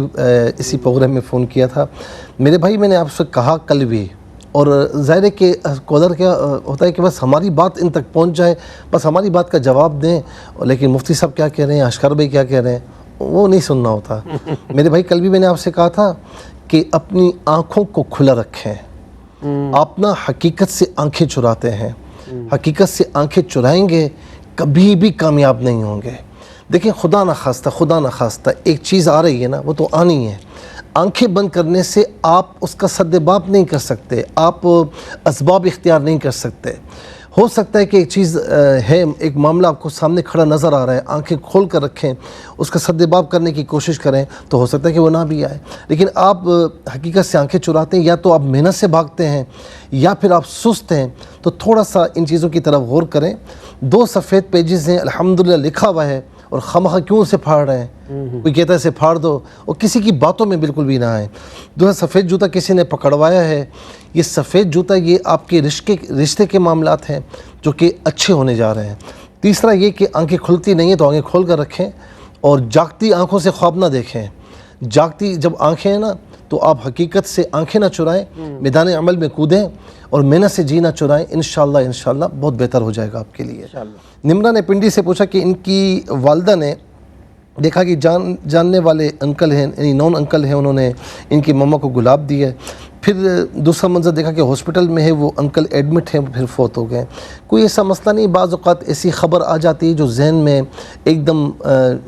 इसी प्रोग्राम में फ़ोन किया था। मेरे भाई, मैंने आपसे कहा कल भी, और ज़ाहिर है कि कदर क्या होता है कि बस हमारी बात इन तक पहुंच जाए, बस हमारी बात का जवाब दें, लेकिन मुफ्ती साहब क्या कह रहे हैं, अशकर भाई क्या कह रहे हैं, वो नहीं सुनना होता। मेरे भाई, कल भी मैंने आपसे कहा था कि अपनी आँखों को खुला रखें। आप ना हकीकत से आंखें चुराते हैं, हकीकत से आंखें चुराएंगे कभी भी कामयाब नहीं होंगे। देखिए, खुदा न खास्ता एक चीज़ आ रही है ना, वो तो आनी है। आंखें बंद करने से आप उसका सद्देबाप नहीं कर सकते, आप असबाब इख्तियार नहीं कर सकते। हो सकता है कि एक चीज़ है, एक मामला आपको सामने खड़ा नज़र आ रहा है, आंखें खोल कर रखें, उसका सद्देबाप करने की कोशिश करें, तो हो सकता है कि वो ना भी आए। लेकिन आप हकीकत से आंखें चुराते हैं, या तो आप मेहनत से भागते हैं या फिर आप सुस्त हैं। तो थोड़ा सा इन चीज़ों की तरफ गौर करें। 2 सफ़ेद पेजेस हैं, अल्हम्दुलिल्लाह लिखा हुआ है, और खामखा क्यों उसे फाड़ रहे हैं? कोई कहता है इसे फाड़ दो, और किसी की बातों में बिल्कुल भी ना आए। दूसरा, सफ़ेद जूता किसी ने पकड़वाया है। ये सफ़ेद जूता ये आपके रिश्ते के मामलात हैं जो कि अच्छे होने जा रहे हैं। तीसरा ये कि आंखें खुलती नहीं है तो आंखें खोल कर रखें, और जागती आंखों से ख्वाब ना देखें। जागती जब आंखें हैं ना, तो आप हकीकत से आंखें ना चुराएं, मैदान अमल में कूदें और मेहनत से जी ना चुराएं। इंशाअल्लाह बहुत बेहतर हो जाएगा आपके लिए। निम्रा ने पिंडी से पूछा कि इनकी वालदा ने देखा कि जानने वाले अंकल हैं, यानी नॉन अंकल हैं, उन्होंने इनकी मम्मा को गुलाब दिया। फिर दूसरा मंजर देखा कि हॉस्पिटल में है, वो अंकल एडमिट हैं, फिर फौत हो गए। कोई ऐसा मसला नहीं, बाज़ औक़ात ऐसी ख़बर आ जाती है जो जहन में एकदम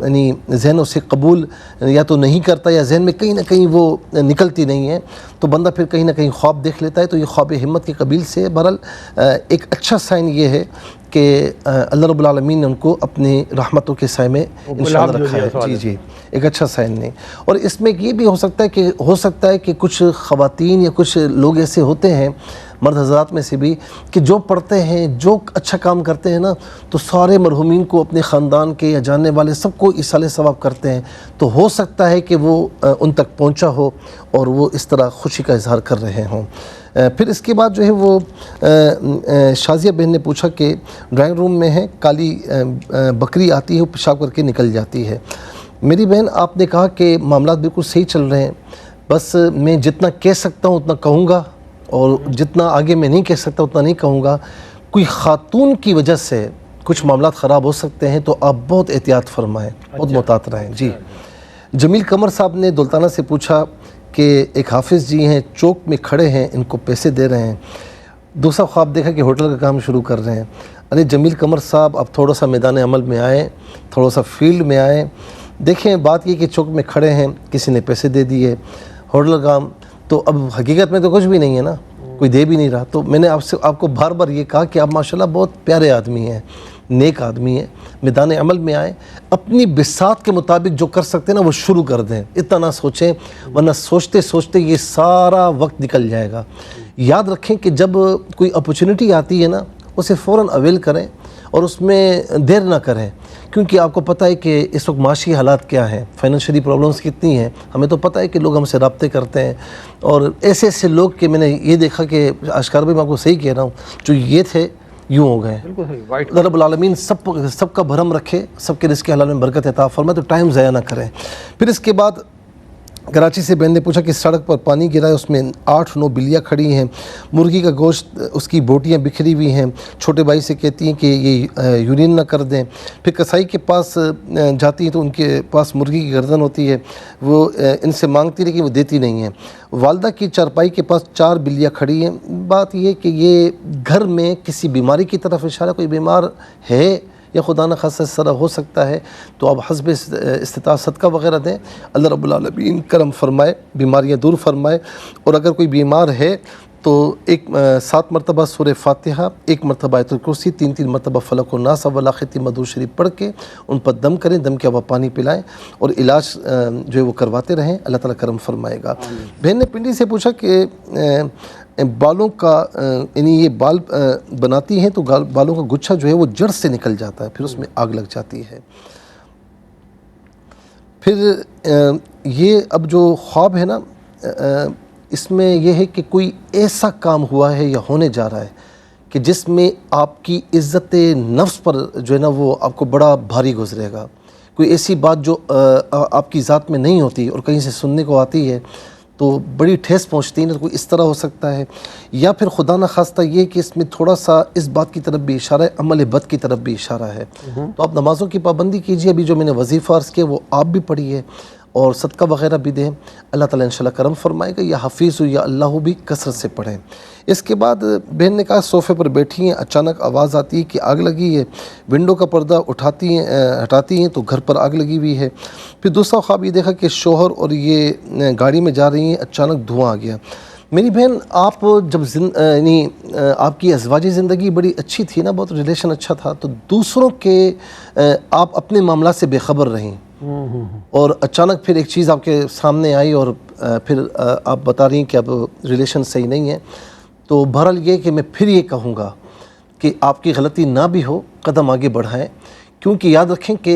यानी जहन उसे कबूल या तो नहीं करता, या जहन में कहीं ना कहीं वो निकलती नहीं है। तो बंदा फिर कहीं ना कहीं ख्वाब देख लेता है, तो ये ख्वाब हिम्मत के कबील से। बहरहाल एक अच्छा साइन ये है कि अल्लाह रब्बुल आलमीन ने उनको अपनी रहमतों के साए में इंशाअल्लाह रखा है। जी जी, एक अच्छा साइन नहीं। और इसमें ये भी हो सकता है कि कुछ ख़वातीन या कुछ लोग ऐसे होते हैं मर्द हज़रात में से भी कि जो पढ़ते हैं, जो अच्छा काम करते हैं ना, तो सारे मरहुमीन को, अपने ख़ानदान के या जानने वाले सबको इसाले सवाब करते हैं। तो हो सकता है कि वो उन तक पहुंचा हो और वो इस तरह खुशी का इजहार कर रहे हों। फिर इसके बाद जो है वो शाजिया बहन ने पूछा कि ड्राइंग रूम में है, काली बकरी आती है, वो पेशाब करके निकल जाती है। मेरी बहन, आपने कहा कि मामलात बिल्कुल सही चल रहे हैं, बस मैं जितना कह सकता हूँ उतना कहूँगा और जितना आगे मैं नहीं कह सकता उतना नहीं कहूँगा। कोई ख़ातून की वजह से कुछ मामलात ख़राब हो सकते हैं, तो आप बहुत एहतियात फरमाएँ, बहुत मोहतात रहें। जी, जमील कमर साहब ने दुल्ताना से पूछा कि एक हाफिज़ जी हैं, चौक में खड़े हैं, इनको पैसे दे रहे हैं। दूसरा ख्वाब देखा कि होटल का काम शुरू कर रहे हैं। अरे जमील कमर साहब, अब थोड़ा सा मैदान अमल में आए, थोड़ा सा फील्ड में आए। देखें, बात ये कि चौक में खड़े हैं, किसी ने पैसे दे दिए, होटल का काम, तो अब हकीकत में तो कुछ भी नहीं है ना, कोई दे भी नहीं रहा। तो मैंने आपको बार बार ये कहा कि आप माशाल्लाह बहुत प्यारे आदमी हैं, नेक आदमी हैं, मैदान अमल में आए, अपनी बिसात के मुताबिक जो कर सकते हैं ना वो शुरू कर दें, इतना ना सोचें, वरना सोचते सोचते ये सारा वक्त निकल जाएगा। याद रखें कि जब कोई अपॉर्चुनिटी आती है ना, उसे फ़ौरन अवेल करें और उसमें देर ना करें, क्योंकि आपको पता है कि इस वक्त माशी हालात क्या हैं, फाइनेंशियली प्रॉब्लम्स कितनी हैं। हमें तो पता है कि लोग हमसे रब्ते करते हैं और ऐसे ऐसे लोग कि मैंने ये देखा कि आशकार भाई, मैं आपको सही कह रहा हूँ, जो ये थे यूँ हो गए। अल्लाह रब्बुल आलमीन सबका भरम रखे, सबके रिज़्क़ हलाल में बरकत अता फरमाए, तो टाइम ज़ाया ना करें। फिर इसके बाद कराची से बहन ने पूछा कि सड़क पर पानी गिरा है, उसमें 8-9 बिल्लियाँ खड़ी हैं, मुर्गी का गोश्त, उसकी बोटियाँ बिखरी हुई हैं। छोटे भाई से कहती हैं कि ये यूरिन ना कर दें। फिर कसाई के पास जाती हैं तो उनके पास मुर्गी की गर्दन होती है, वो इनसे मांगती लेकिन वो देती नहीं है। वालदा की चारपाई के पास 4 बिल्लियाँ खड़ी हैं। बात ये कि ये घर में किसी बीमारी की तरफ इशारा, कोई बीमार है या खुदा न खासा इस तरह हो सकता है, तो आप हस्ब इस्तिताअत सदका वगैरह दें, अल्लाह रब्बुल आलमीन करम फरमाए, बीमारियाँ दूर फरमाए। और अगर कोई बीमार है तो 7 मरतबा सूरह फातिहा, 1 मरतबा आयतुल कुर्सी, 3 मरतबा फलक व नास व लाखिती मदूद शरीफ पढ़ के उन पर दम करें, दम के अब पानी पिलाएं और इलाज जो है वो करवाते रहें, अल्लाह ताला करम फरमाएगा। बहन ने पिंडी से पूछा कि बालों का, यानी ये बाल बनाती हैं तो बालों का गुच्छा जो है वो जड़ से निकल जाता है, फिर उसमें आग लग जाती है। फिर ये अब जो ख्वाब है ना, इसमें यह है कि कोई ऐसा काम हुआ है या होने जा रहा है कि जिसमें आपकी इज़्ज़त नफ्स पर जो है ना वो आपको बड़ा भारी गुजरेगा। कोई ऐसी बात जो आपकी ज़ात में नहीं होती और कहीं से सुनने को आती है तो बड़ी ठेस पहुँचती है ना, कोई इस तरह हो सकता है। या फिर खुदा न खास्ता ये कि इसमें थोड़ा सा इस बात की तरफ भी इशारा है, अमल बद की तरफ भी इशारा है। तो आप नमाज़ों की पाबंदी कीजिए, अभी जो मैंने वजीफ़ा अर्ज़ किया वो आप भी पढ़िए और सदका वगैरह भी दें, अल्लाह ताला इंशाल्लाह करम फरमाएगा। या हफीज़ या अल्लाह भी कसरत से पढ़ें। इसके बाद बहन ने कहा सोफ़े पर बैठी हैं, अचानक आवाज़ आती है कि आग लगी है, विंडो का पर्दा हटाती हैं तो घर पर आग लगी हुई है। फिर दूसरा ख्वाब ये देखा कि शोहर और ये गाड़ी में जा रही हैं, अचानक धुआं आ गया। मेरी बहन, आप जब यानी आपकी अज़वाजी ज़िंदगी बड़ी अच्छी थी ना, बहुत रिलेशन अच्छा था, तो दूसरों के आप अपने मामला से बेखबर रहीं और अचानक फिर एक चीज़ आपके सामने आई और फिर आप बता रही हैं कि अब रिलेशन सही नहीं है। तो बहरहाल ये कि मैं फिर ये कहूँगा कि आपकी गलती ना भी हो, कदम आगे बढ़ाएं, क्योंकि याद रखें कि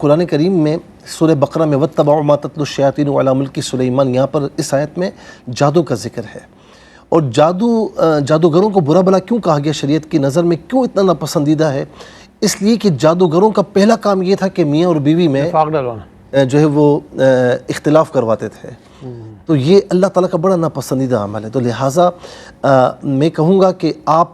कुरान करीम में सूरह बकरा में वत्तबअू मा तत्लू शयातीनु अला मुल्की सुलैमान, यहाँ पर इस आयत में जादू का जिक्र है। और जादूगरों को बुरा भला क्यों कहा गया, शरीयत की नज़र में क्यों इतना नापसंदीदा है? इसलिए कि जादूगरों का पहला काम ये था कि मियाँ और बीवी में जो है वो इख्तिलाफ करवाते थे। तो ये अल्लाह ताला का बड़ा नापसंदीदा अमल है। तो लिहाजा मैं कहूँगा कि आप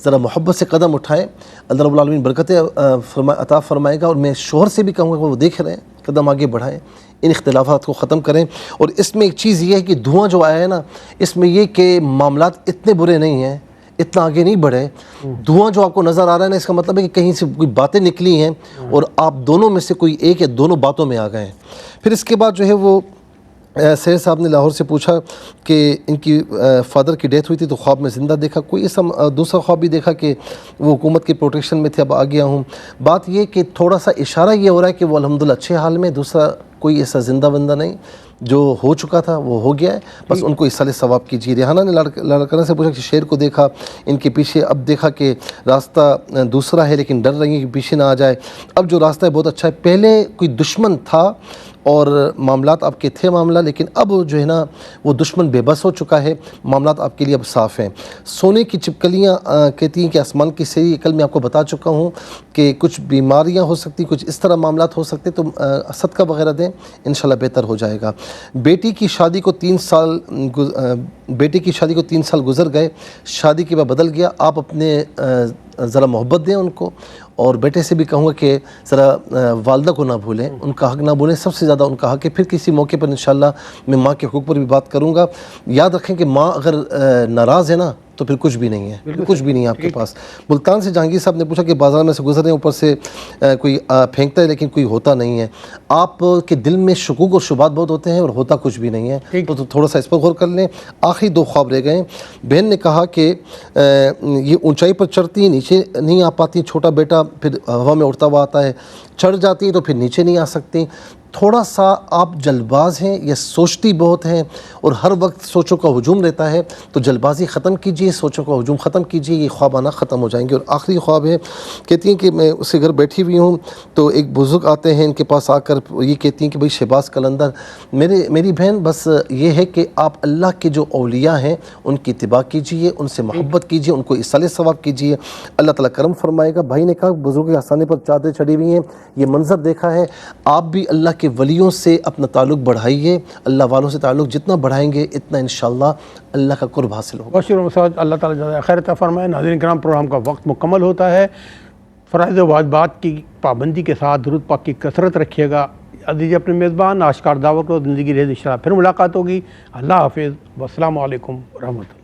ज़रा मोहब्बत से कदम उठाएं, अल्लाह रब्बुल आलमीन बरकतें अता फरमाएगा। और मैं शोहर से भी कहूँगा कि वो देख रहे हैं, कदम आगे बढ़ाएं, इन इख्तिलाफ़ात को ख़त्म करें। और इसमें एक चीज़ ये है कि धुआं जो आया है ना, इसमें ये कि मामलात इतने बुरे नहीं हैं, इतना आगे नहीं बढ़े। धुआं जो आपको नज़र आ रहा है ना, इसका मतलब है कि कहीं से कोई बातें निकली हैं और आप दोनों में से कोई एक या दोनों बातों में आ गए हैं। फिर इसके बाद जो है वो सैयद साहब ने लाहौर से पूछा कि इनकी फादर की डेथ हुई थी तो ख्वाब में ज़िंदा देखा, कोई ऐसा दूसरा ख्वाब भी देखा कि वो हुकूमत की प्रोटेक्शन में थे, अब आ गया हूँ। बात ये कि थोड़ा सा इशारा ये हो रहा है कि वो अल्हम्दुलिल्लाह अच्छे हाल में, दूसरा कोई ऐसा ज़िंदा बंदा नहीं, जो हो चुका था वो हो गया है, बस उनको इसाले सवाब कीजिए। रेहाना ने लड़कना से पूछा कि शेर को देखा इनके पीछे, अब देखा कि रास्ता दूसरा है लेकिन डर रही है कि पीछे ना आ जाए। अब जो रास्ता है बहुत अच्छा है, पहले कोई दुश्मन था और मामलात आपके थे मामला, लेकिन अब जो है ना वो दुश्मन बेबस हो चुका है, मामलात आपके लिए अब साफ़ हैं। सोने की छिपकलियाँ कहती हैं कि आसमान की सही, कल मैं आपको बता चुका हूँ कि कुछ बीमारियाँ हो सकती, कुछ इस तरह मामलात हो सकते, तो सदका वगैरह दें, इंशाल्लाह बेहतर हो जाएगा। बेटी की शादी को 3 साल गुजर गए, शादी के बाद बदल गया, आप अपने ज़रा मोहब्बत दें उनको, और बेटे से भी कहूँगा कि ज़रा वालदा को ना भूलें, उनका हक़ ना भूलें, सबसे ज़्यादा उनका हक़ है। फिर किसी मौके पर इंशाल्लाह मैं माँ के हुकूक पर भी बात करूँगा। याद रखें कि माँ अगर नाराज़ है ना तो फिर कुछ भी नहीं है, कुछ भी नहीं है आपके पास। मुल्तान से जहांगीर साहब ने पूछा कि बाज़ार में से गुजर रहे हैं, ऊपर से कोई फेंकता है लेकिन कोई होता नहीं है। आपके दिल में शुकूक और शुबात बहुत होते हैं और होता कुछ भी नहीं है, तो थोड़ा सा इस पर गौर कर लें। आखिरी 2 ख्वाब रह गए। बहन ने कहा कि ये ऊंचाई पर चढ़ती, नीचे नहीं आ पाती, छोटा बेटा फिर हवा में उड़ता हुआ आता है, चढ़ जाती हैं तो फिर नीचे नहीं आ सकती। थोड़ा सा आप जल्दबाज हैं या सोचती बहुत हैं और हर वक्त सोचों का हुजूम रहता है, तो जल्दबाजी ख़त्म कीजिए, सोचों का हुजूम ख़त्म कीजिए, ये ख्वाब आना ख़त्म हो जाएंगे। और आखिरी ख्वाब है, कहती हैं कि मैं उसके घर बैठी हुई हूँ तो एक बुज़ुर्ग आते हैं इनके पास, आकर ये कहती हैं कि भाई शहबाज कलंदर, मेरी बहन बस ये है कि आप अल्लाह के जो औलिया हैं उनकी इत्तिबा कीजिए, उनसे मोहब्बत कीजिए, उनको इसाले सवाब कीजिए, अल्लाह ताला करम फरमाएगा। भाई ने कहा बुज़ुर्ग के आसाने पर चादरें चढ़ी हुई हैं, ये मंज़र देखा है, आप भी अल्लाह के वलियों से अपना ताल्लुक़ बढ़ाइए, अल्लाह वालों से ताल्लुक़ जितना बढ़ाएंगे इतना इंशाअल्लाह अल्लाह का कुर्ब हासिल होगा। अल्लाह ताला ज़्यादा खैर अता फरमाए। नाज़रीन किराम, प्रोग्राम का वक्त मुकम्मल होता है। फ़राइज़ व वाजिबात की पाबंदी के साथ दुरूद पाक की कसरत रखिएगा। अदीज़ अपने मेज़बान आशिक़ार दावत को ज़िंदगी रहे इंशाअल्लाह फिर मुलाकात होगी। अल्लाह हाफ़िज़, वस्सलामु अलैकुम रहमतुल्लाह।